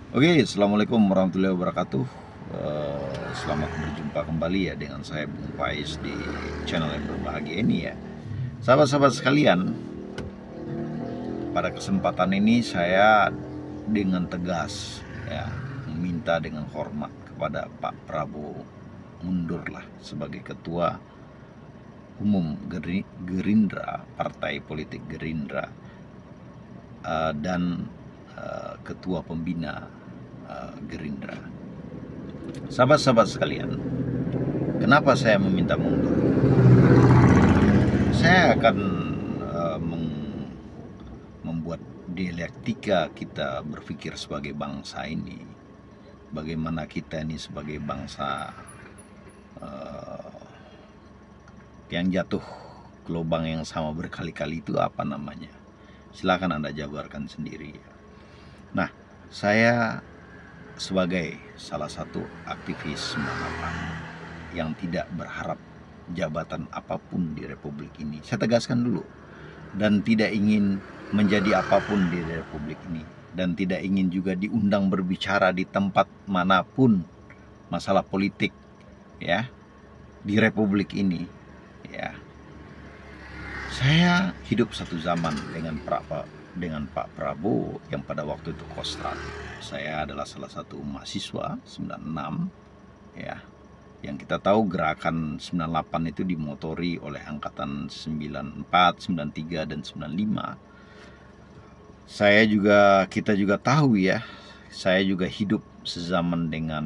Oke, assalamualaikum warahmatullahi wabarakatuh. Selamat berjumpa kembali ya dengan saya Bung Pais di channel yang berbahagia ini ya. Sahabat-sahabat sekalian, pada kesempatan ini saya dengan tegas ya meminta dengan hormat kepada Pak Prabowo mundurlah sebagai ketua umum Gerindra, partai politik Gerindra, dan ketua pembina Gerindra. Sahabat-sahabat sekalian, kenapa saya meminta mundur? Saya akan membuat dialektika kita berpikir sebagai bangsa ini. Bagaimana kita ini sebagai bangsa yang jatuh ke lubang yang sama berkali-kali itu apa namanya? Silakan Anda jabarkan sendiri. Nah, saya sebagai salah satu aktivis 98 yang tidak berharap jabatan apapun di Republik ini, saya tegaskan dulu, dan tidak ingin menjadi apapun di Republik ini, dan tidak ingin juga diundang berbicara di tempat manapun masalah politik ya di Republik ini ya. Saya hidup satu zaman dengan Pak Prabowo yang pada waktu itu kostrat. Saya adalah salah satu mahasiswa 96 ya. Yang kita tahu gerakan 98 itu dimotori oleh angkatan 94, 93 dan 95. Kita juga tahu ya. Saya juga hidup sezaman dengan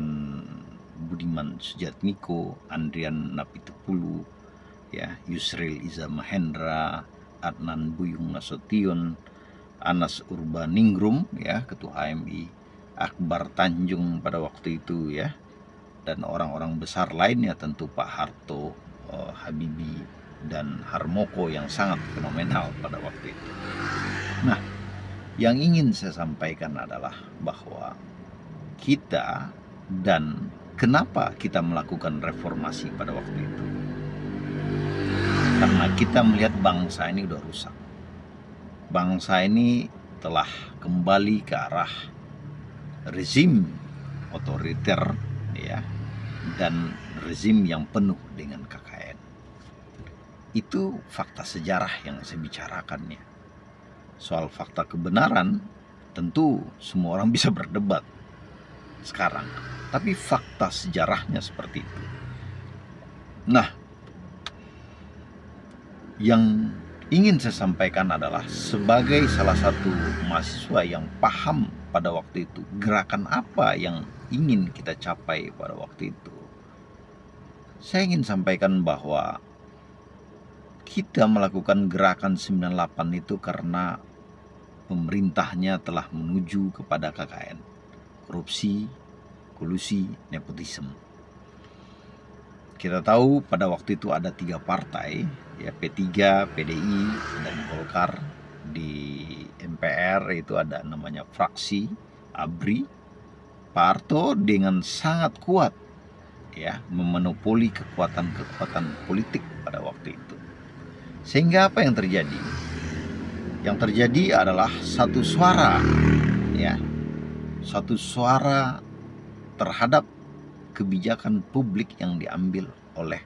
Budiman Sujatmiko, Andrian Napitupulu, ya, Yusril Iza Mahendra, Adnan Buyung Nasution, Anas Urbaningrum ya, ketua HMI, Akbar Tanjung pada waktu itu ya, dan orang-orang besar lainnya, tentu Pak Harto, Habibie dan Harmoko yang sangat fenomenal pada waktu itu. Nah, yang ingin saya sampaikan adalah bahwa kita dan kenapa kita melakukan reformasi pada waktu itu, karena kita melihat bangsa ini udah rusak. Bangsa ini telah kembali ke arah rezim otoriter ya, dan rezim yang penuh dengan KKN. Itu fakta sejarah yang saya bicarakan ya. Soal fakta kebenaran tentu semua orang bisa berdebat sekarang, tapi fakta sejarahnya seperti itu. Nah, yang ingin saya sampaikan adalah sebagai salah satu mahasiswa yang paham pada waktu itu gerakan apa yang ingin kita capai pada waktu itu, saya ingin sampaikan bahwa kita melakukan gerakan 98 itu karena pemerintahnya telah menuju kepada KKN, korupsi, kolusi, nepotisme. Kita tahu pada waktu itu ada 3 partai ya, P3, PDI, dan Golkar. Di MPR itu ada namanya fraksi ABRI. Pak Harto dengan sangat kuat ya memonopoli kekuatan politik pada waktu itu. Sehingga apa yang terjadi? Yang terjadi adalah satu suara ya, satu suara terhadap kebijakan publik yang diambil oleh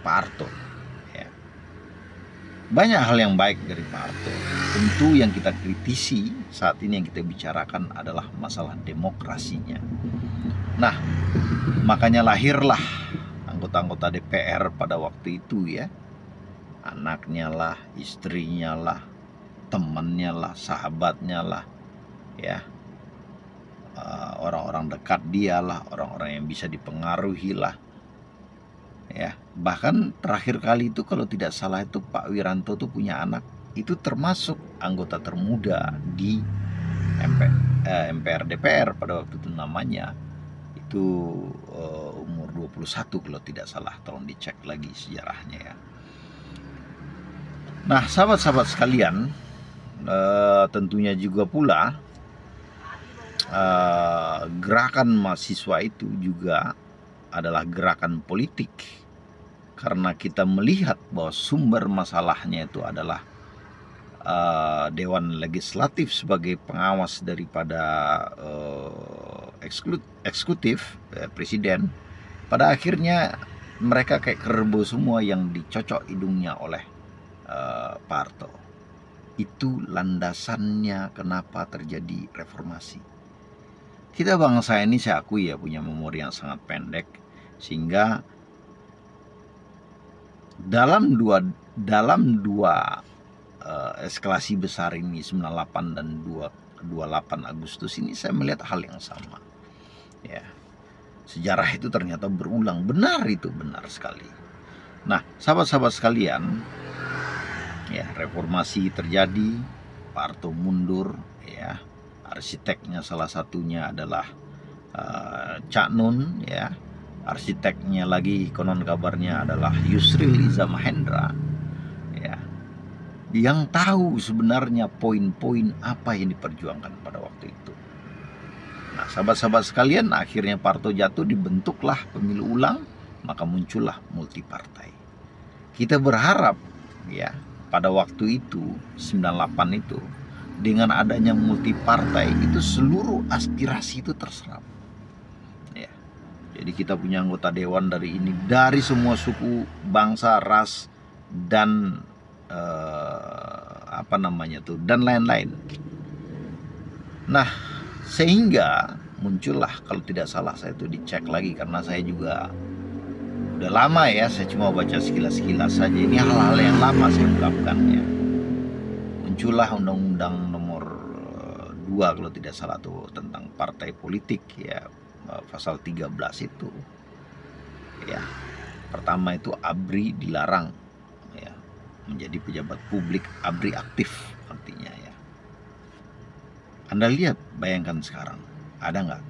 Pak Harto ya. Banyak hal yang baik dari Pak Harto. Tentu yang kita kritisi saat ini, yang kita bicarakan adalah masalah demokrasinya. Nah, makanya lahirlah anggota-anggota DPR pada waktu itu ya. Anaknya lah, istrinya lah, temannya lah, sahabatnya lah ya, orang-orang dekat dia lah, orang-orang yang bisa dipengaruhi lah ya. Bahkan terakhir kali itu kalau tidak salah itu Pak Wiranto tuh punya anak, itu termasuk anggota termuda di MPR DPR pada waktu itu, namanya itu umur 21 kalau tidak salah, tolong dicek lagi sejarahnya ya. Nah, sahabat-sahabat sekalian, tentunya juga pula gerakan mahasiswa itu juga adalah gerakan politik, karena kita melihat bahwa sumber masalahnya itu adalah Dewan Legislatif sebagai pengawas daripada eksekutif, presiden. Pada akhirnya mereka kayak kerbau semua yang dicocok hidungnya oleh Pak Harto. Itu landasannya kenapa terjadi reformasi. Kita bangsa ini, saya akui ya, punya memori yang sangat pendek, sehingga dalam dua eskalasi besar ini, 98 dan 28 Agustus ini, saya melihat hal yang sama. Ya, sejarah itu ternyata berulang. Benar, itu benar sekali. Nah, sahabat-sahabat sekalian, ya, reformasi terjadi, Pak Harto mundur, ya. Arsiteknya salah satunya adalah Cak Nun, ya. Arsiteknya lagi konon kabarnya adalah Yusril Iza Mahendra, ya, yang tahu sebenarnya poin-poin apa yang diperjuangkan pada waktu itu. Nah, sahabat-sahabat sekalian, akhirnya Pak Harto jatuh, dibentuklah pemilu ulang, maka muncullah multipartai. Kita berharap, ya, pada waktu itu 98 itu, dengan adanya multipartai itu seluruh aspirasi itu terserap. Ya. Jadi kita punya anggota dewan dari semua suku, bangsa, ras, dan dan lain-lain. Nah, sehingga muncullah, kalau tidak salah saya itu dicek lagi karena saya juga udah lama ya, saya cuma baca sekilas-sekilas saja. Ini hal-hal yang lama saya ungkapkannya. Muncullah Undang-Undang Nomor 2 kalau tidak salah tuh, tentang partai politik, ya, pasal 13 itu. Ya, pertama itu ABRI dilarang, ya, menjadi pejabat publik, ABRI aktif artinya, ya. Anda lihat, bayangkan sekarang, ada nggak?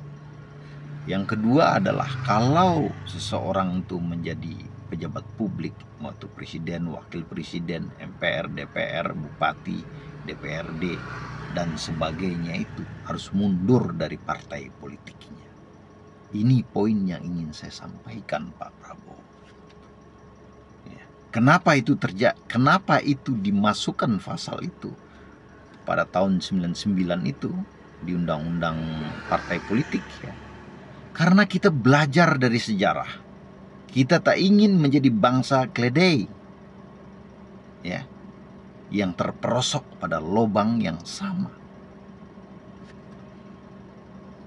Yang kedua adalah kalau seseorang itu menjadi pejabat publik, mau itu presiden, wakil presiden, MPR, DPR, bupati, DPRD, dan sebagainya, itu harus mundur dari partai politiknya. Ini poin yang ingin saya sampaikan, Pak Prabowo. Ya. Kenapa itu terjadi? Kenapa itu dimasukkan pasal itu pada tahun 99 itu di Undang-Undang Partai Politik, ya? Karena kita belajar dari sejarah. Kita tak ingin menjadi bangsa keledai, ya, yang terperosok pada lubang yang sama.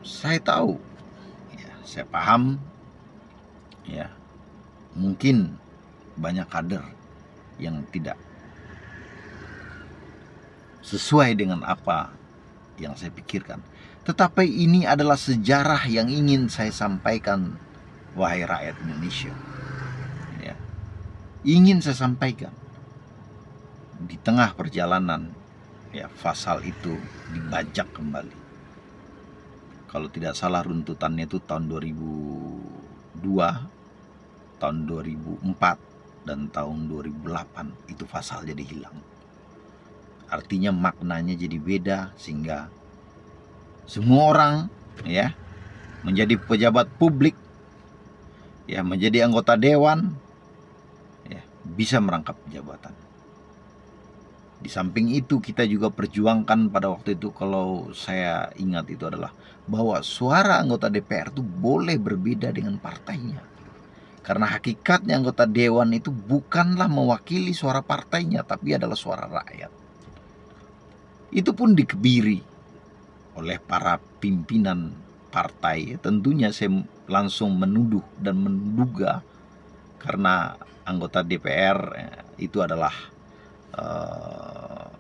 Saya tahu, ya, saya paham, ya, mungkin banyak kader yang tidak sesuai dengan apa yang saya pikirkan. Tetapi ini adalah sejarah yang ingin saya sampaikan, wahai rakyat Indonesia. Ya. Ingin saya sampaikan. Di tengah perjalanan, ya, pasal itu dibajak kembali. Kalau tidak salah runtutannya itu tahun 2002, tahun 2004, dan tahun 2008 itu pasal jadi hilang. Artinya maknanya jadi beda, sehingga semua orang, ya, menjadi pejabat publik, ya, menjadi anggota dewan, ya, bisa merangkap jabatan. Di samping itu kita juga perjuangkan pada waktu itu, kalau saya ingat itu adalah bahwa suara anggota DPR itu boleh berbeda dengan partainya. Karena hakikatnya anggota dewan itu bukanlah mewakili suara partainya, tapi adalah suara rakyat. Itu pun dikebiri oleh para pimpinan partai. Tentunya saya langsung menuduh dan menduga, karena anggota DPR itu adalah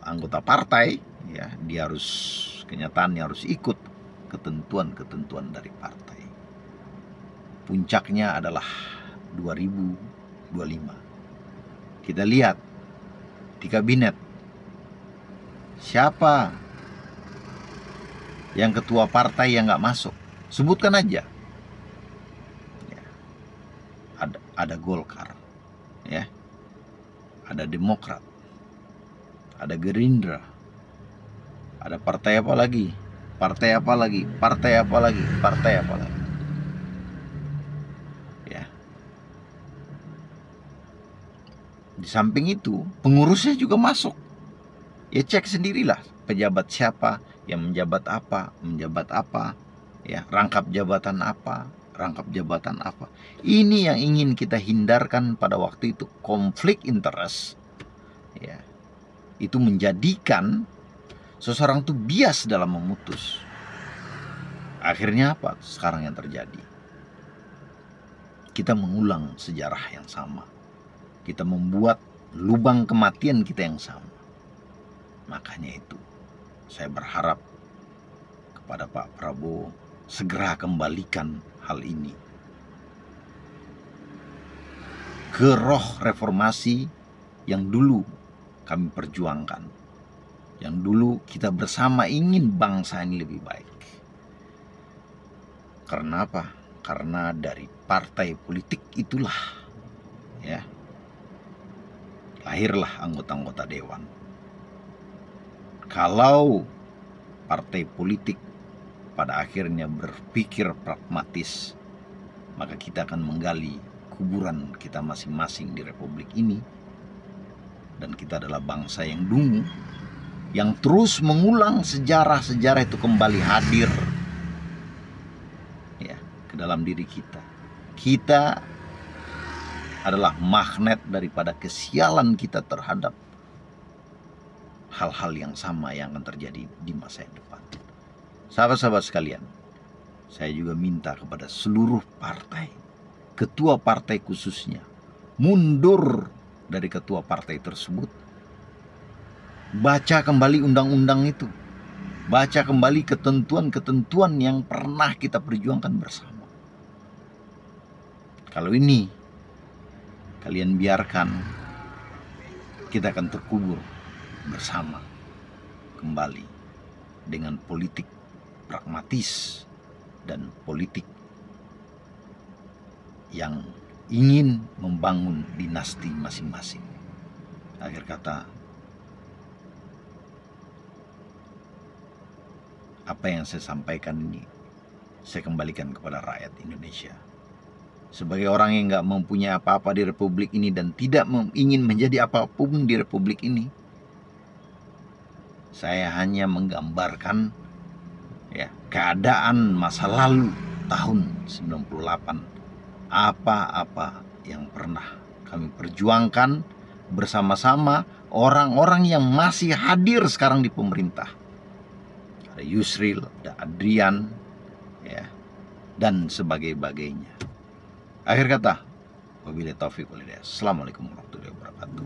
anggota partai, ya, dia harus, kenyataannya harus ikut ketentuan-ketentuan dari partai. Puncaknya adalah 2025. Kita lihat di kabinet, siapa yang ketua partai yang nggak masuk? Sebutkan aja. Ya. Ada Golkar, ya, ada Demokrat, ada Gerindra, ada partai apa lagi? Partai apa lagi? Partai apa lagi? Partai apa lagi? Ya. Di samping itu, pengurusnya juga masuk. Ya cek sendirilah pejabat siapa, yang menjabat apa, ya rangkap jabatan apa, rangkap jabatan apa. Ini yang ingin kita hindarkan pada waktu itu, konflik interest. Ya, itu menjadikan seseorang itu bias dalam memutus. Akhirnya apa sekarang yang terjadi? Kita mengulang sejarah yang sama. Kita membuat lubang kematian kita yang sama. Makanya itu, saya berharap kepada Pak Prabowo segera kembalikan hal ini ke roh reformasi yang dulu kami perjuangkan, yang dulu kita bersama ingin bangsa ini lebih baik. Karena apa? Karena dari partai politik itulah, ya, lahirlah anggota-anggota dewan. Kalau partai politik pada akhirnya berpikir pragmatis, maka kita akan menggali kuburan kita masing-masing di republik ini. Dan kita adalah bangsa yang dungu, yang terus mengulang sejarah-sejarah itu kembali hadir, ya, ke dalam diri kita. Kita adalah magnet daripada kesialan kita terhadap hal-hal yang sama yang akan terjadi di masa yang depan. Sahabat-sahabat sekalian, saya juga minta kepada seluruh partai, ketua partai khususnya, mundur dari ketua partai tersebut. Baca kembali undang-undang itu. Baca kembali ketentuan-ketentuan yang pernah kita perjuangkan bersama. Kalau ini kalian biarkan, kita akan terkubur bersama kembali dengan politik pragmatis dan politik yang ingin membangun dinasti masing-masing. Akhir kata, apa yang saya sampaikan ini saya kembalikan kepada rakyat Indonesia. Sebagai orang yang gak mempunyai apa-apa di republik ini dan tidak ingin menjadi apapun di republik ini, saya hanya menggambarkan, ya, keadaan masa lalu tahun 98. Apa-apa yang pernah kami perjuangkan bersama-sama orang-orang yang masih hadir sekarang di pemerintah. Ada Yusril, ada Adrian, ya, dan sebagainya. Akhir kata, wabillahi taufiq wal hidayah. Assalamualaikum warahmatullahi wabarakatuh.